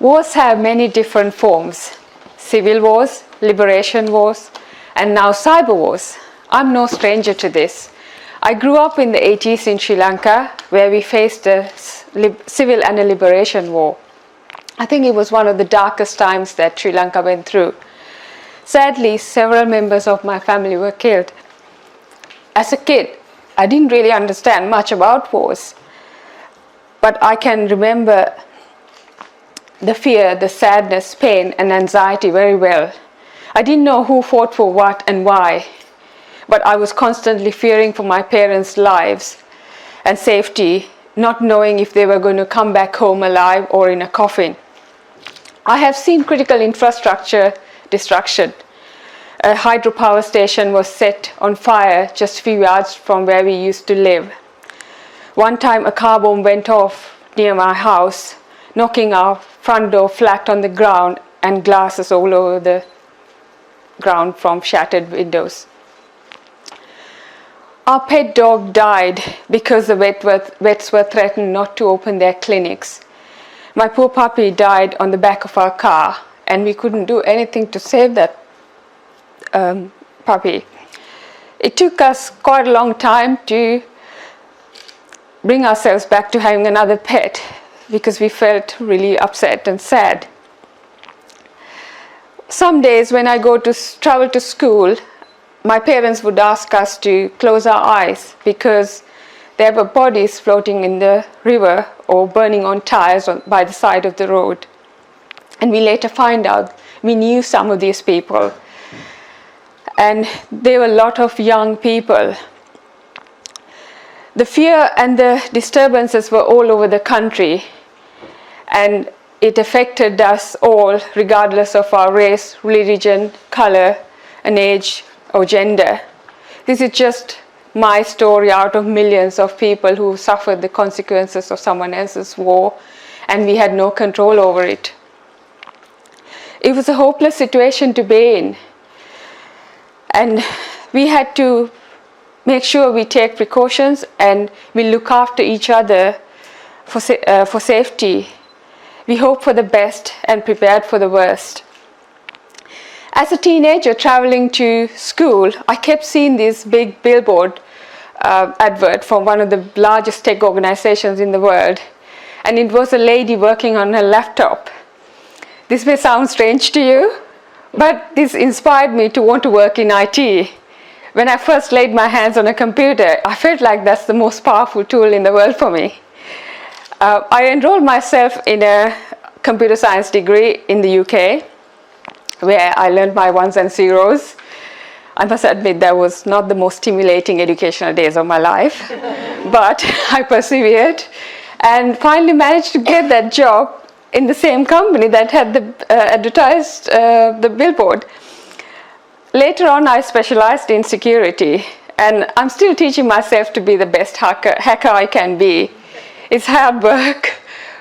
Wars have many different forms: civil wars, liberation wars, and now cyber wars. I'm no stranger to this. I grew up in the 80s in Sri Lanka, where we faced a civil and a liberation war. I think it was one of the darkest times that Sri Lanka went through. Sadly, several members of my family were killed. As a kid, I didn't really understand much about wars, but I can remember the fear, the sadness, pain, and anxiety very well. I didn't know who fought for what and why, but I was constantly fearing for my parents' lives and safety, not knowing if they were going to come back home alive or in a coffin. I have seen critical infrastructure destruction. A hydropower station was set on fire just a few yards from where we used to live. One time a car bomb went off near my house, knocking our front door flat on the ground and glasses all over the ground from shattered windows. Our pet dog died because the vets were threatened not to open their clinics. My poor puppy died on the back of our car, and we couldn't do anything to save that puppy. It took us quite a long time to bring ourselves back to having another pet because we felt really upset and sad. Some days when I travel to school, my parents would ask us to close our eyes because there were bodies floating in the river or burning on tires by the side of the road. And we later find out we knew some of these people. And there were a lot of young people. The fear and the disturbances were all over the country, and it affected us all regardless of our race, religion, color, and age, or gender. This is just my story out of millions of people who suffered the consequences of someone else's war, and we had no control over it. It was a hopeless situation to be in, and we had to make sure we take precautions and we look after each other for safety. We hope for the best and prepared for the worst. As a teenager traveling to school, I kept seeing this big billboard advert from one of the largest tech organizations in the world. And it was a lady working on her laptop. This may sound strange to you, but this inspired me to want to work in IT. When I first laid my hands on a computer, I felt like that's the most powerful tool in the world for me. I enrolled myself in a computer science degree in the UK, where I learned my ones and zeros. I must admit that was not the most stimulating educational days of my life, but I persevered and finally managed to get that job in the same company that had advertised the billboard. Later on, I specialized in security, and I'm still teaching myself to be the best hacker I can be. It's hard work,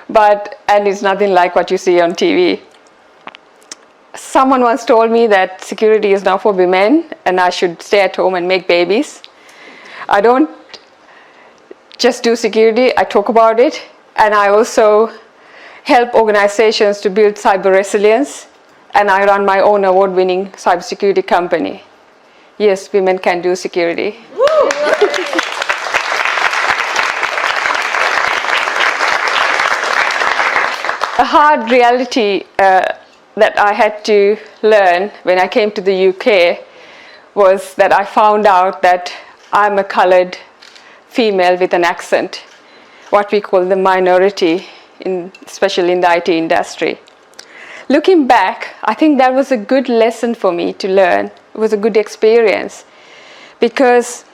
and it's nothing like what you see on TV. Someone once told me that security is not for women and I should stay at home and make babies. I don't just do security, I talk about it, and I also help organizations to build cyber resilience, and I run my own award-winning cybersecurity company. Yes, women can do security. A hard reality that I had to learn when I came to the UK was that I found out that I'm a colored female with an accent, what we call the minority, especially in the IT industry. Looking back, I think that was a good lesson for me to learn. It was a good experience because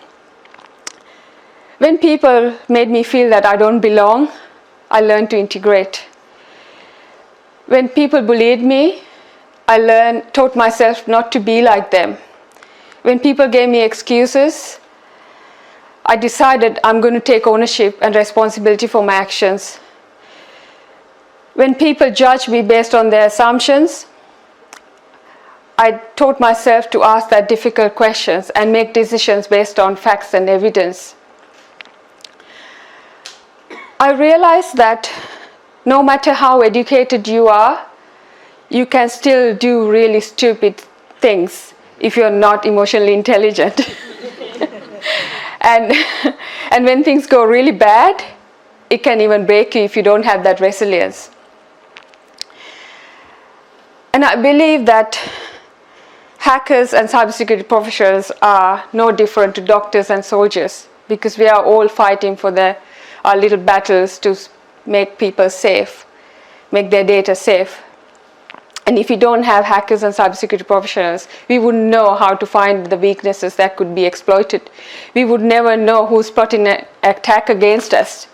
when people made me feel that I don't belong, I learned to integrate. When people bullied me, I taught myself not to be like them. When people gave me excuses, I decided I'm going to take ownership and responsibility for my actions. When people judged me based on their assumptions, I taught myself to ask that difficult questions and make decisions based on facts and evidence. I realized that no matter how educated you are, you can still do really stupid things if you're not emotionally intelligent. and, and when things go really bad, it can even break you if you don't have that resilience. And I believe that hackers and cybersecurity professionals are no different to doctors and soldiers, because we are all fighting for our little battles to make people safe, make their data safe. And if we don't have hackers and cybersecurity professionals, we wouldn't know how to find the weaknesses that could be exploited. We would never know who's plotting an attack against us.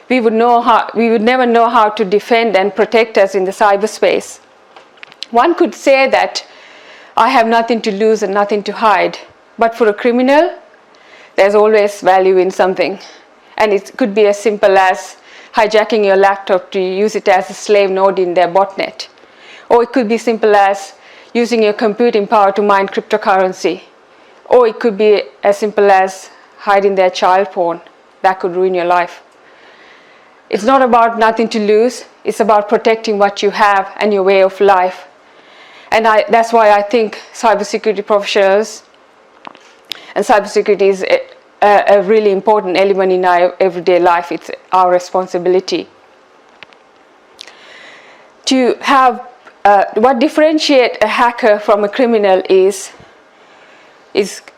We would never know how to defend and protect us in the cyberspace. One could say that I have nothing to lose and nothing to hide. But for a criminal, there's always value in something. And it could be as simple as hijacking your laptop to use it as a slave node in their botnet. Or it could be simple as using your computing power to mine cryptocurrency. Or it could be as simple as hiding their child porn. That could ruin your life. It's not about nothing to lose. It's about protecting what you have and your way of life. And that's why I think cybersecurity professionals and cybersecurity is a really important element in our everyday life. It's our responsibility. To have what differentiates a hacker from a criminal is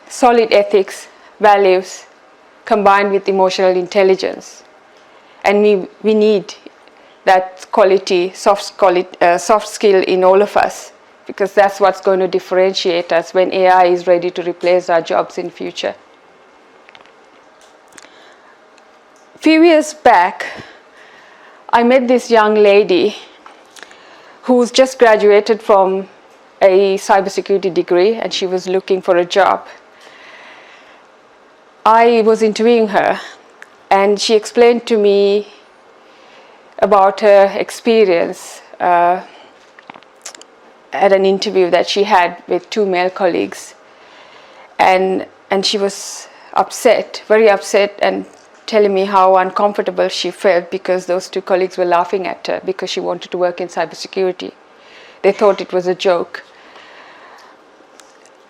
solid ethics, values, combined with emotional intelligence. And we need that quality, soft skill in all of us, because that's what's going to differentiate us when AI is ready to replace our jobs in future. A few years back, I met this young lady who's just graduated from a cybersecurity degree, and she was looking for a job. I was interviewing her, and she explained to me about her experience at an interview that she had with 2 male colleagues. And she was upset, very upset, and telling me how uncomfortable she felt because those 2 colleagues were laughing at her because she wanted to work in cybersecurity. They thought it was a joke.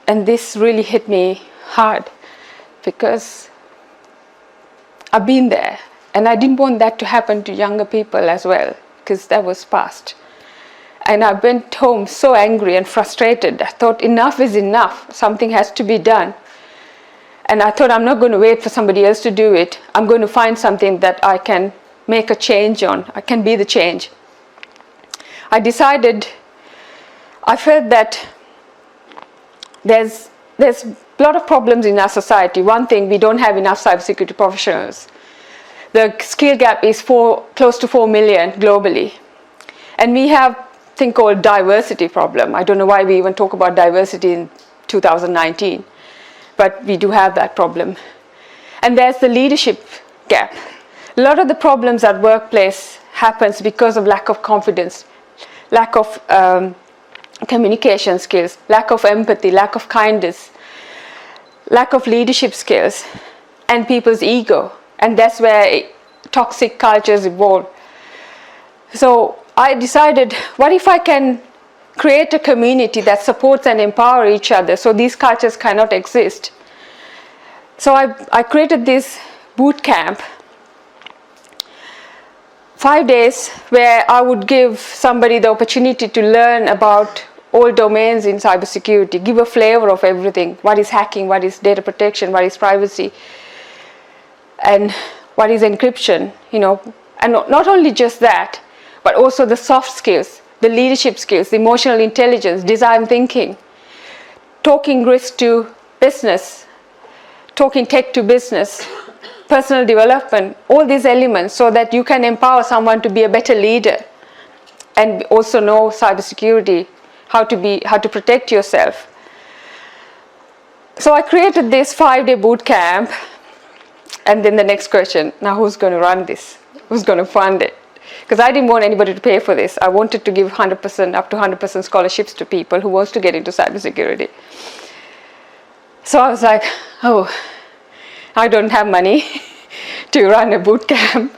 And this really hit me hard because I've been there, and I didn't want that to happen to younger people as well, because that was past. And I went home so angry and frustrated. I thought enough is enough. Something has to be done. And I thought I'm not going to wait for somebody else to do it. I'm going to find something that I can make a change on. I can be the change. I felt that there's a lot of problems in our society. One thing, we don't have enough cybersecurity professionals. The skill gap is close to 4 million globally. And we have a thing called diversity problem. I don't know why we even talk about diversity in 2019. But we do have that problem. And there's the leadership gap. A lot of the problems at workplace happens because of lack of confidence, lack of communication skills, lack of empathy, lack of kindness, lack of leadership skills, and people's ego. And that's where toxic cultures evolve. So I decided, what if I can create a community that supports and empowers each other so these cultures cannot exist? So I created this boot camp, 5 days, where I would give somebody the opportunity to learn about all domains in cybersecurity, give a flavor of everything. What is hacking, what is data protection, what is privacy, and what is encryption, And not only just that, but also the soft skills, the leadership skills, the emotional intelligence, design thinking, talking risk to business, talking tech to business, personal development, all these elements, so that you can empower someone to be a better leader and also know cybersecurity, how to protect yourself. So I created this 5-day boot camp, and then the next question, now who's going to run this? Who's going to fund it? Because I didn't want anybody to pay for this. I wanted to give 100%, up to 100% scholarships to people who wants to get into cybersecurity. So I was like, oh, I don't have money to run a boot camp.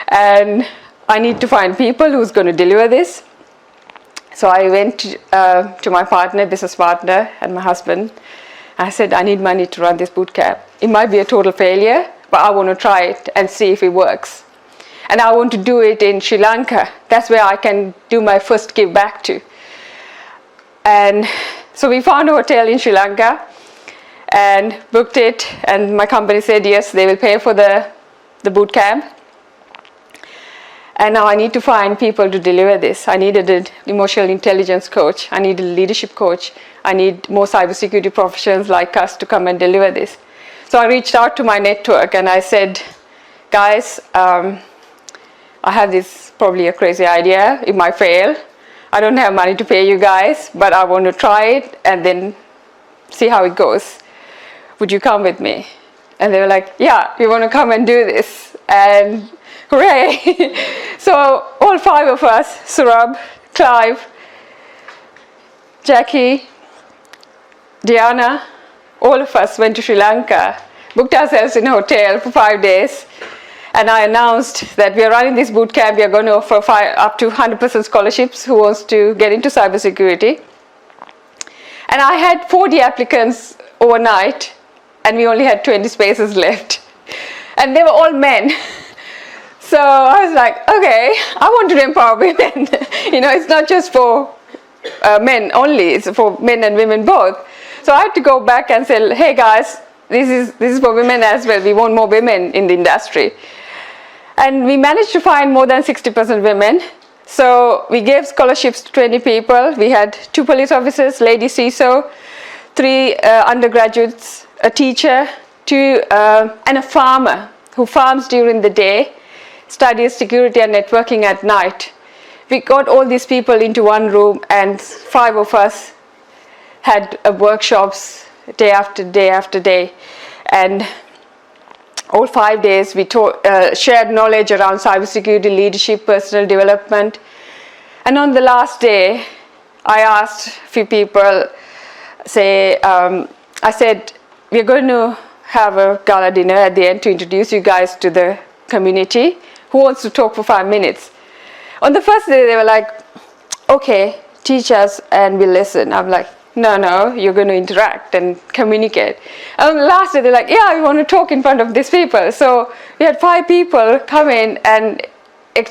And I need to find people who's going to deliver this. So I went to my partner, business partner, and my husband. I said, I need money to run this bootcamp. It might be a total failure, but I want to try it and see if it works. And I want to do it in Sri Lanka. That's where I can do my first give back to. And so we found a hotel in Sri Lanka and booked it. And my company said, yes, they will pay for the bootcamp. And now I need to find people to deliver this. I needed an emotional intelligence coach. I need a leadership coach. I need more cybersecurity professionals like us to come and deliver this. So I reached out to my network and I said, guys, I have this probably a crazy idea. It might fail. I don't have money to pay you guys, but I want to try it and then see how it goes. Would you come with me? And they were like, yeah, we want to come and do this. And hooray! So all 5 of us, Surab, Clive, Jackie, Diana, all of us went to Sri Lanka, booked ourselves in a hotel for 5 days, and I announced that we are running this boot camp. We are going to offer up to 100% scholarships who wants to get into cybersecurity. And I had 40 applicants overnight, and we only had 20 spaces left. And they were all men. So I was like, okay, I want to empower women. It's not just for men only, it's for men and women both. So I had to go back and say, hey guys, this is for women as well. We want more women in the industry. And we managed to find more than 60% women. So we gave scholarships to 20 people. We had 2 police officers, lady CISO, 3 undergraduates, a teacher, and a farmer who farms during the day, studies security and networking at night. We got all these people into one room, and 5 of us had workshops day after day after day. And all 5 days we shared knowledge around cybersecurity, leadership, personal development. And on the last day, I asked a few people, I said, we're going to have a gala dinner at the end to introduce you guys to the community. Who wants to talk for 5 minutes? On the first day, they were like, okay, teach us and we'll listen. I'm like, no, you're going to interact and communicate. And on the last day, they're like, yeah, we want to talk in front of these people. So we had 5 people come in and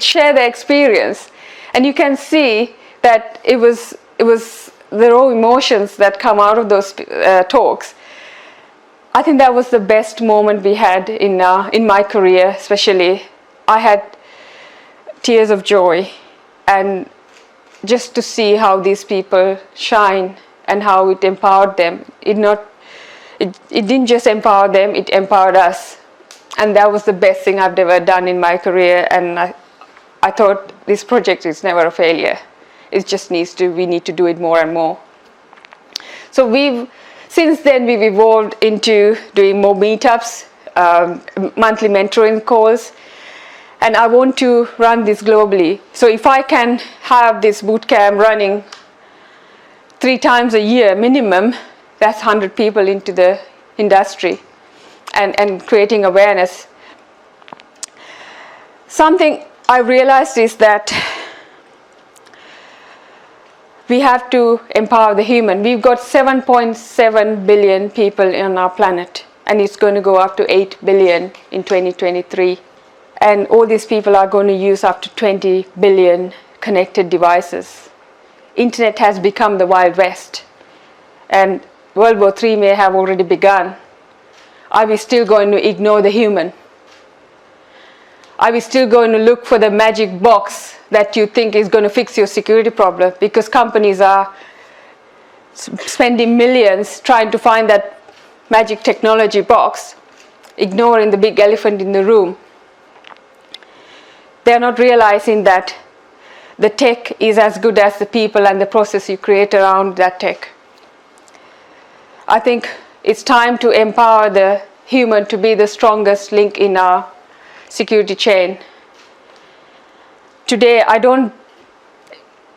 share their experience. And you can see that it was the raw emotions that come out of those talks. I think that was the best moment we had in my career, especially. I had tears of joy, and just to see how these people shine and how it empowered them. It didn't just empower them, it empowered us. And that was the best thing I've ever done in my career, and I thought this project is never a failure. It just we need to do it more and more. So since then we've evolved into doing more meetups, monthly mentoring calls, and I want to run this globally. So if I can have this bootcamp running 3 times a year minimum, that's 100 people into the industry and creating awareness. Something I realized is that we have to empower the human. We've got 7.7 billion people on our planet, and it's going to go up to 8 billion in 2023. And all these people are going to use up to 20 billion connected devices. Internet has become the Wild West, and World War III may have already begun. Are we still going to ignore the human? Are we still going to look for the magic box that you think is going to fix your security problem? Because companies are spending millions trying to find that magic technology box, ignoring the big elephant in the room. They're not realizing that the tech is as good as the people and the process you create around that tech. I think it's time to empower the human to be the strongest link in our security chain. Today, I don't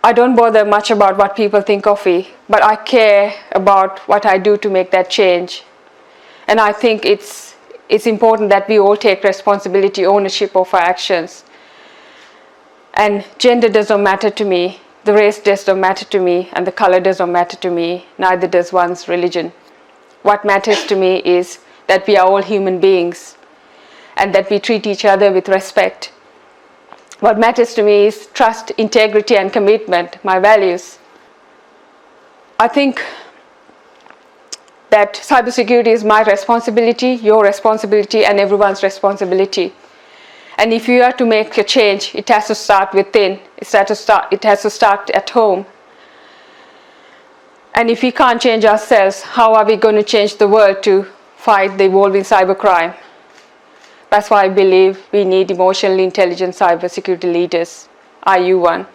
bother much about what people think of me, but I care about what I do to make that change. And I think it's important that we all take responsibility, ownership of our actions. And gender does not matter to me, the race does not matter to me, and the color does not matter to me, neither does one's religion. What matters to me is that we are all human beings and that we treat each other with respect. What matters to me is trust, integrity, and commitment, my values. I think that cybersecurity is my responsibility, your responsibility, and everyone's responsibility. And if you are to make a change, it has to start within. It has to start at home. And if we can't change ourselves, how are we going to change the world to fight the evolving cybercrime? That's why I believe we need emotionally intelligent cybersecurity leaders. Are you one?